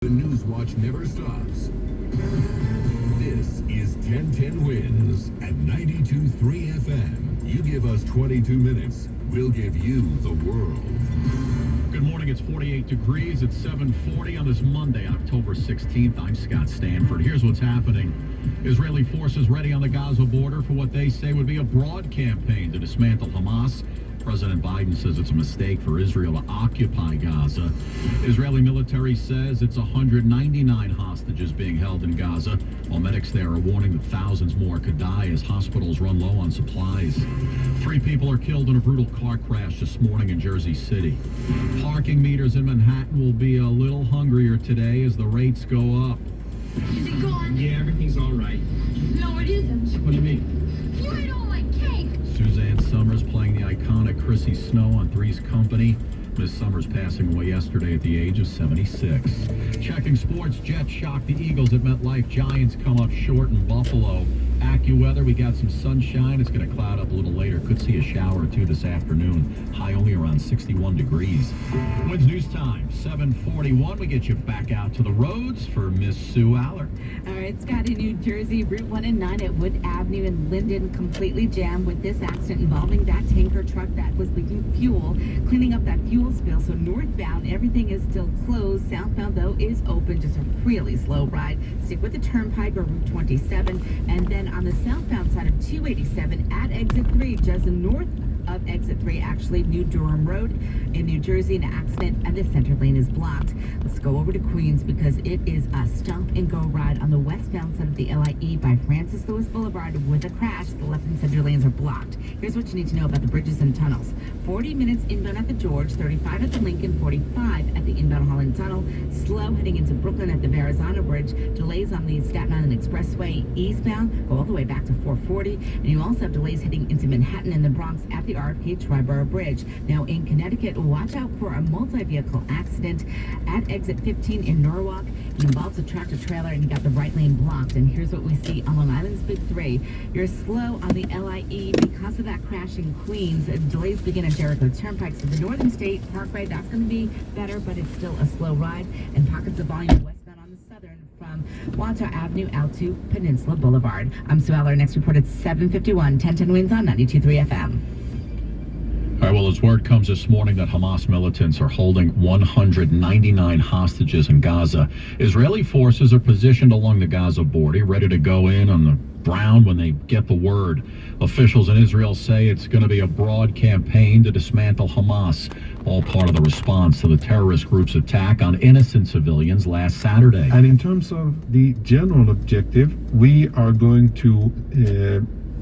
The news watch never stops. This is 1010 Wins at 92.3 FM. You give us 22 minutes, we'll give you the world. Good morning. It's 48 degrees. It's 7:40 on this Monday, October 16th. I'm Scott Stanford. Here's what's happening. Israeli forces ready on the Gaza border for what they say would be a broad campaign to dismantle Hamas. President Biden says it's a mistake for Israel to occupy Gaza. Israeli military says it's 199 hostages being held in Gaza, while medics there are warning that thousands more could die as hospitals run low on supplies. 3 people are killed in a brutal car crash this morning in Jersey City. Parking meters in Manhattan will be a little hungrier today as the rates go up. Is it gone? Yeah, everything's all right. No, it isn't. What do you mean? You ate all my cake. Suzanne Summers playing the iconic Chrissy Snow on Three's Company. Miss Summers passing away yesterday at the age of 76. Checking sports, Jets shock the Eagles at MetLife. Giants come up short in Buffalo. AccuWeather, we got some sunshine. It's going to cloud up a little later. Could see a shower or two this afternoon. High only around 61 degrees. Wins News Time, 7:41. We get you back out to the roads for Miss Sue Aller. All right, Scott, in New Jersey, Route 1 and 9 at Wood Avenue in Linden completely jammed with this accident involving that tanker truck that was leaking fuel, cleaning up that fuel spill. So northbound, everything is still closed. Southbound, though, is open. Just a really slow ride. Stick with the turnpike or Route 27. And then on the southbound side of 287 at Exit 3, just north of Exit 3, actually, New Durham Road in New Jersey, an accident and the center lane is blocked. Let's go over to Queens because it is a stop-and-go ride on the westbound side of the LIE by Francis Lewis Boulevard with a crash. The left and center lanes are blocked. Here's what you need to know about the bridges and tunnels. 40 minutes inbound at the George, 35 at the Lincoln, 45 at the inbound Holland Tunnel. Slow heading into Brooklyn at the Verrazano Bridge. Delays on the Staten Island Expressway eastbound go all the way back to 440. And you also have delays heading into Manhattan and the Bronx at the RFK Triborough Bridge. Now in Connecticut, watch out for a multi-vehicle accident at Exit 15 in Norwalk. It involves a tractor trailer and you got the right lane blocked. And here's what we see on Long Island's Big 3. You're slow on the LIE because of that crash in Queens. Delays begin at Jericho Turnpike. So the Northern State Parkway, that's going to be better, but it's still a slow ride. And pockets of volume westbound on the southern from Water Avenue out to Peninsula Boulevard. I'm Sue Eller. Next report at 7:51. 1010 Wins on 92.3 FM. All right, well, as word comes this morning that Hamas militants are holding 199 hostages in Gaza. Israeli forces are positioned along the Gaza border, ready to go in on the ground when they get the word. Officials in Israel say it's going to be a broad campaign to dismantle Hamas, all part of the response to the terrorist group's attack on innocent civilians last Saturday. And in terms of the general objective, we are going to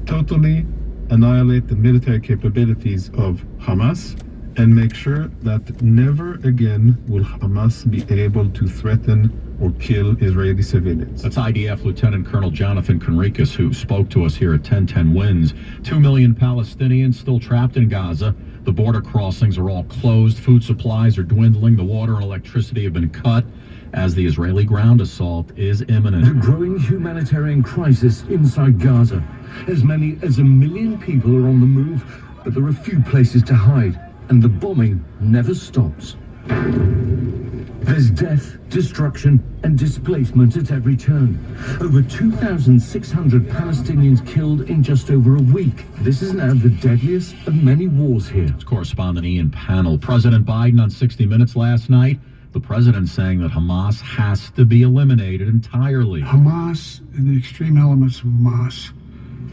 totally annihilate the military capabilities of Hamas and make sure that never again will Hamas be able to threaten or kill Israeli civilians. That's IDF Lieutenant Colonel Jonathan Conricus, who spoke to us here at 1010 Wins. 2 million Palestinians still trapped in Gaza. The border crossings are all closed. Food supplies are dwindling. The water and electricity have been cut as the Israeli ground assault is imminent. The growing humanitarian crisis inside Gaza. As many as 1 million people are on the move, but there are few places to hide, and the bombing never stops. There's death, destruction, and displacement at every turn. Over 2,600 Palestinians killed in just over a week. This is now the deadliest of many wars here. It's correspondent Ian Pannell. President Biden on 60 Minutes last night. The president saying that Hamas has to be eliminated entirely. Hamas and the extreme elements of Hamas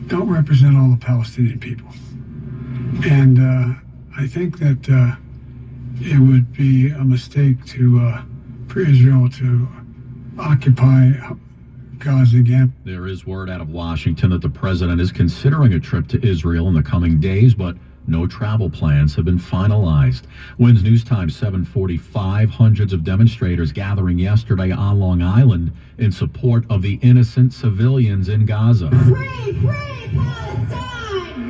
don't represent all the Palestinian people. And I think that it would be a mistake for Israel to occupy Gaza again. There is word out of Washington that the president is considering a trip to Israel in the coming days, but no travel plans have been finalized. Wins News Time 7:45. Hundreds of demonstrators gathering yesterday on Long Island in support of the innocent civilians in Gaza. Free Palestine!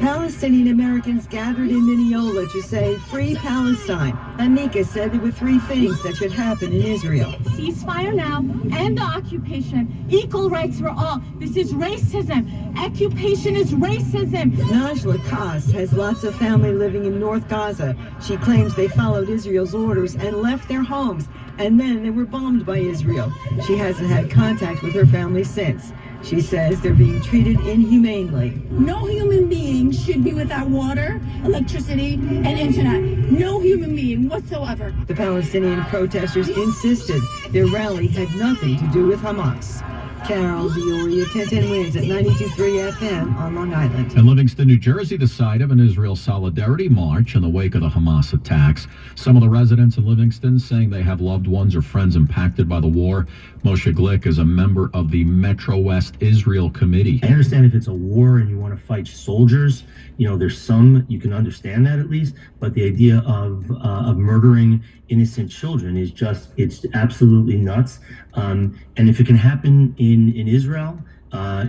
Palestinian Americans gathered in Mineola to say, "Free Palestine." Anika said there were 3 things that should happen in Israel. Ceasefire now, end the occupation, equal rights for all. This is racism. Occupation is racism. Najla Kass has lots of family living in North Gaza. She claims they followed Israel's orders and left their homes. and then they were bombed by Israel. She hasn't had contact with her family since. She says they're being treated inhumanely. No human being should be without water, electricity, and internet. No human being whatsoever. The Palestinian protesters insisted their rally had nothing to do with Hamas. Carol Dioria, 1010 Wins at 92.3 FM on Long Island. And Livingston, New Jersey, the site of an Israel Solidarity March in the wake of the Hamas attacks. Some of the residents in Livingston saying they have loved ones or friends impacted by the war. Moshe Glick is a member of the Metro West Israel Committee. I understand if it's a war and you want to fight soldiers, there's some, you can understand that at least, but the idea of murdering innocent children is just, it's absolutely nuts. And if it can happen in Israel,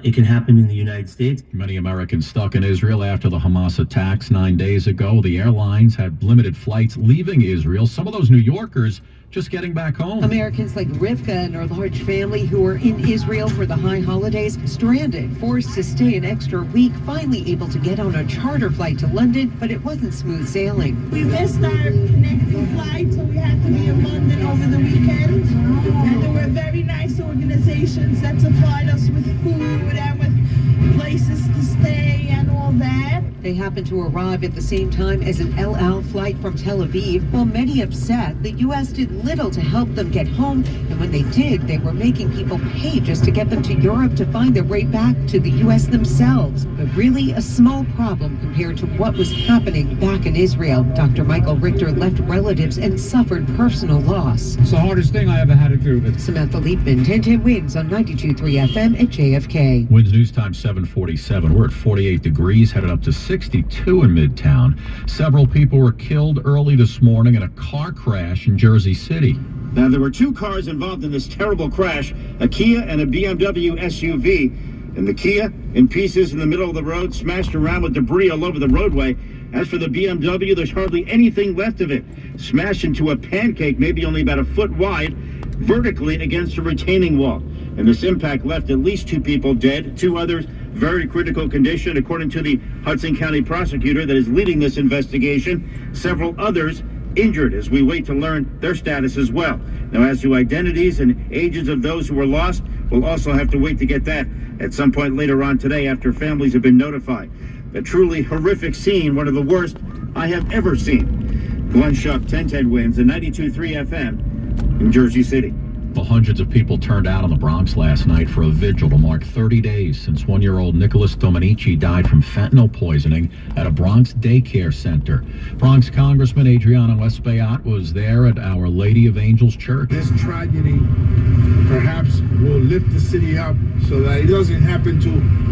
it can happen in the United States. Many Americans stuck in Israel after the Hamas attacks 9 days ago. The airlines had limited flights leaving Israel. Some of those New Yorkers just getting back home. Americans like Rivka and her large family who were in Israel for the high holidays, stranded, forced to stay an extra week, finally able to get on a charter flight to London, but it wasn't smooth sailing. We missed our connecting flight, so we had to be in London over the weekend. And there were very nice organizations that supplied us with food and with places to stay and all that. They happened to arrive at the same time as an El Al flight from Tel Aviv. While many upset, the U.S. did little to help them get home, and when they did, they were making people pay just to get them to Europe to find their way back to the U.S. themselves. But really a small problem compared to what was happening back in Israel. Dr. Michael Richter left relatives and suffered personal loss. It's the hardest thing I ever had to do. Samantha Liebman, 1010 Wins on 92.3 FM at JFK. Wins News Time 747. We're at 48 degrees, headed up to 62 in Midtown. Several people were killed early this morning in a car crash in Jersey City. Now, there were two cars involved in this terrible crash, a Kia and a BMW SUV. And the Kia, in pieces in the middle of the road, smashed around with debris all over the roadway. As for the BMW, there's hardly anything left of it. Smashed into a pancake, maybe only about a foot wide, vertically against a retaining wall. And this impact left at least 2 people dead, 2 others very critical condition, according to the Hudson County prosecutor that is leading this investigation. Several others injured as we wait to learn their status as well. Now, as to identities and ages of those who were lost, we'll also have to wait to get that at some point later on today after families have been notified. A truly horrific scene, one of the worst I have ever seen. Glenn Shuck, 1010 Wins, and 92.3 FM in Jersey City. Well, hundreds of people turned out on the Bronx last night for a vigil to mark 30 days since 1-year-old Nicholas Dominici died from fentanyl poisoning at a Bronx daycare center. Bronx Congressman Adriano Espaillat was there at Our Lady of Angels Church. This tragedy perhaps will lift the city up so that it doesn't happen to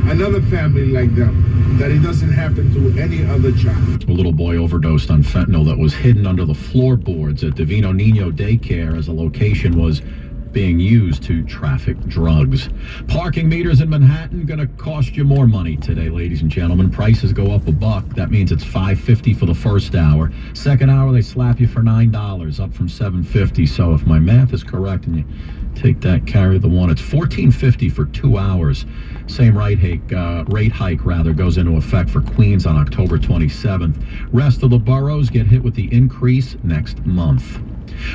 another family like them, that it doesn't happen to any other child. A little boy overdosed on fentanyl that was hidden under the floorboards at Divino Nino Daycare as the location was being used to traffic drugs. Parking meters in Manhattan gonna cost you more money today, ladies and gentlemen. Prices go up $1. That means it's $5.50 for the first hour. Second hour, they slap you for $9, up from $7.50. So if my math is correct and you take that, carry the one, it's $14.50 for 2 hours. Same rate hike goes into effect for Queens on October 27th. Rest of the boroughs get hit with the increase next month.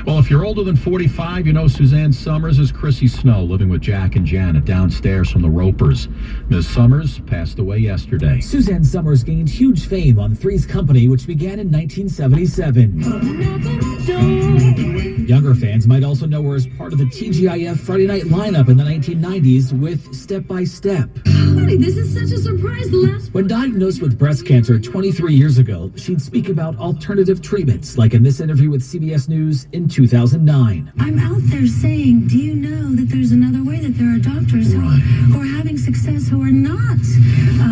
Well, if you're older than 45, you know Suzanne Summers is Chrissy Snow, living with Jack and Janet downstairs from the Ropers. Ms. Summers passed away yesterday. Suzanne Summers gained huge fame on Three's Company, which began in 1977. Younger fans might also know her as part of the TGIF Friday night lineup in the 1990s with Step by Step. Honey, this is such a surprise. When diagnosed with breast cancer 23 years ago, she'd speak about alternative treatments, like in this interview with CBS News in 2009. I'm out there saying, do you know that there's another way, that there are doctors who are having success who are not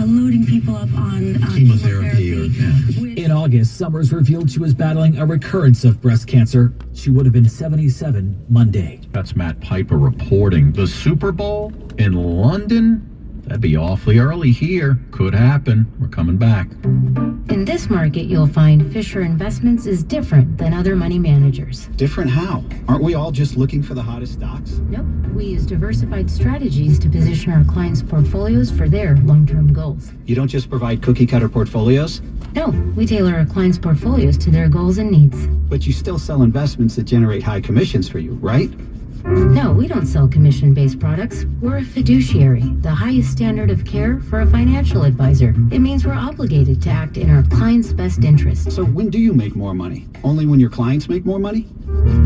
loading people up on chemotherapy. In August, Summers revealed she was battling a recurrence of breast cancer. She would have been 77 Monday. That's Matt Piper reporting. The Super Bowl in London? That'd be awfully early here. Could happen. We're coming back. In this market, you'll find Fisher Investments is different than other money managers. Different how? Aren't we all just looking for the hottest stocks? Nope. We use diversified strategies to position our clients' portfolios for their long-term goals. You don't just provide cookie-cutter portfolios? No, we tailor our clients' portfolios to their goals and needs. But you still sell investments that generate high commissions for you, right? No, we don't sell commission-based products. We're a fiduciary, the highest standard of care for a financial advisor. It means we're obligated to act in our client's best interest. So when do you make more money? Only when your clients make more money?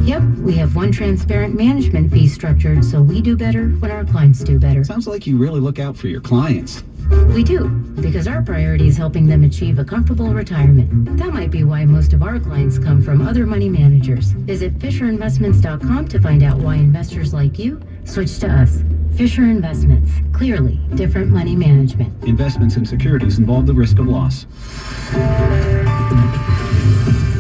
Yep, we have one transparent management fee structured, so we do better when our clients do better. Sounds like you really look out for your clients. We do, because our priority is helping them achieve a comfortable retirement. That might be why most of our clients come from other money managers. Visit FisherInvestments.com to find out why investors like you switch to us. Fisher Investments, clearly different money management. Investments in securities involve the risk of loss.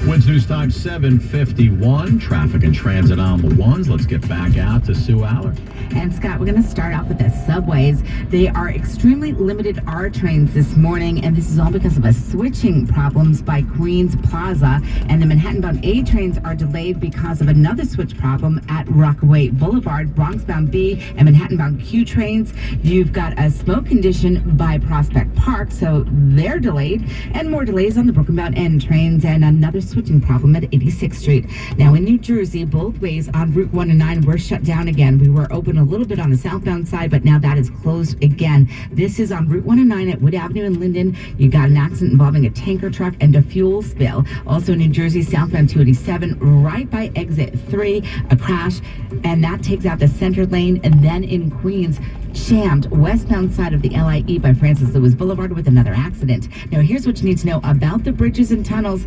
Winds News Time 7:51. Traffic and transit on the ones. Let's get back out to Sue Aller. And Scott, we're going to start off with the subways. They are extremely limited R trains this morning, and this is all because of a switching problems by Queens Plaza. And the Manhattan-bound A trains are delayed because of another switch problem at Rockaway Boulevard. Bronx-bound B and Manhattan-bound Q trains, you've got a smoke condition by Prospect Park, so they're delayed. And more delays on the Brooklyn-bound N trains, and another switching problem at 86th Street. Now in New Jersey, both ways on Route 1 and 9 were shut down again. We were open a little bit on the southbound side, but now that is closed again. This is on Route 1 and 9 at Wood Avenue in Linden. You got an accident involving a tanker truck and a fuel spill. Also in New Jersey, southbound 287, right by exit 3, a crash, and that takes out the center lane. And then in Queens, jammed westbound side of the LIE by Francis Lewis Boulevard with another accident. Now here's what you need to know about the bridges and tunnels.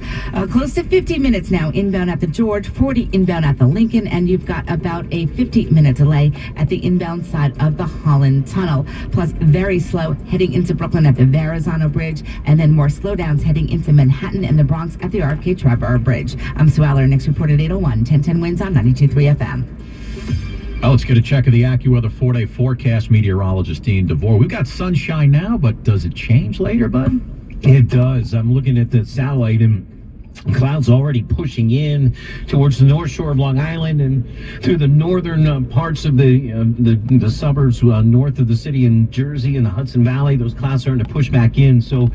Close to 50 minutes now inbound at the George, 40 inbound at the Lincoln, and you've got about a 50-minute delay at the inbound side of the Holland Tunnel. Plus very slow heading into Brooklyn at the Verrazano Bridge, and then more slowdowns heading into Manhattan and the Bronx at the RFK Trevor Bridge. I'm Sue Aller. Next report at 8:01. 1010 Winds on 92.3 FM. Let's get a check of the AccuWeather 4-day forecast. Meteorologist Dean DeVore. We've got sunshine now, but does it change later, bud? It does. I'm looking at the satellite, and clouds already pushing in towards the north shore of Long Island and through the northern parts of the suburbs north of the city in Jersey and the Hudson Valley. Those clouds starting to push back in. So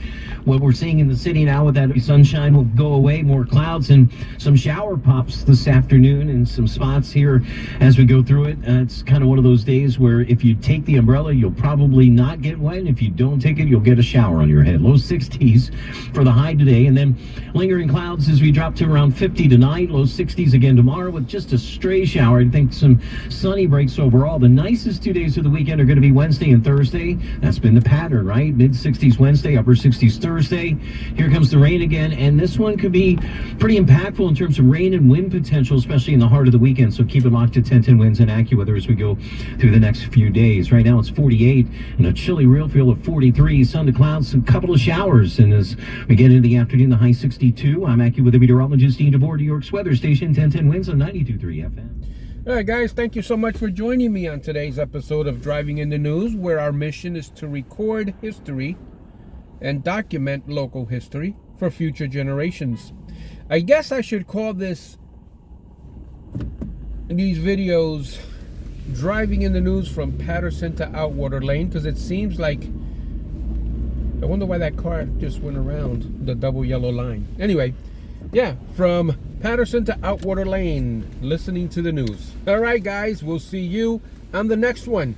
what we're seeing in the city now with that sunshine will go away. More clouds and some shower pops this afternoon in some spots here as we go through it. It's kind of one of those days where if you take the umbrella, you'll probably not get wet. And if you don't take it, you'll get a shower on your head. Low 60s for the high today, and then lingering clouds as we drop to around 50 tonight. Low 60s again tomorrow with just a stray shower. I think some sunny breaks overall. The nicest 2 days of the weekend are going to be Wednesday and Thursday. That's been the pattern, right? Mid 60s Wednesday, upper 60s Thursday. Here comes the rain again, and this one could be pretty impactful in terms of rain and wind potential, especially in the heart of the weekend. So keep it locked to 1010 Winds and AccuWeather as we go through the next few days. Right now it's 48 and a chilly real feel of 43. Sun to clouds, a couple of showers, and as we get into the afternoon, the high 62. I'm AccuWeather meteorologist Dean DeVore, New York's weather station, 1010 Winds on 92.3 FM. All right, guys, thank you so much for joining me on today's episode of Driving in the News, where our mission is to record history and document local history for future generations. I guess I should call these videos Driving in the News from Patterson to Outwater Lane, because it seems like, I wonder why that car just went around the double yellow line. Anyway, yeah, from Patterson to Outwater Lane, listening to the news. All right, guys, we'll see you on the next one.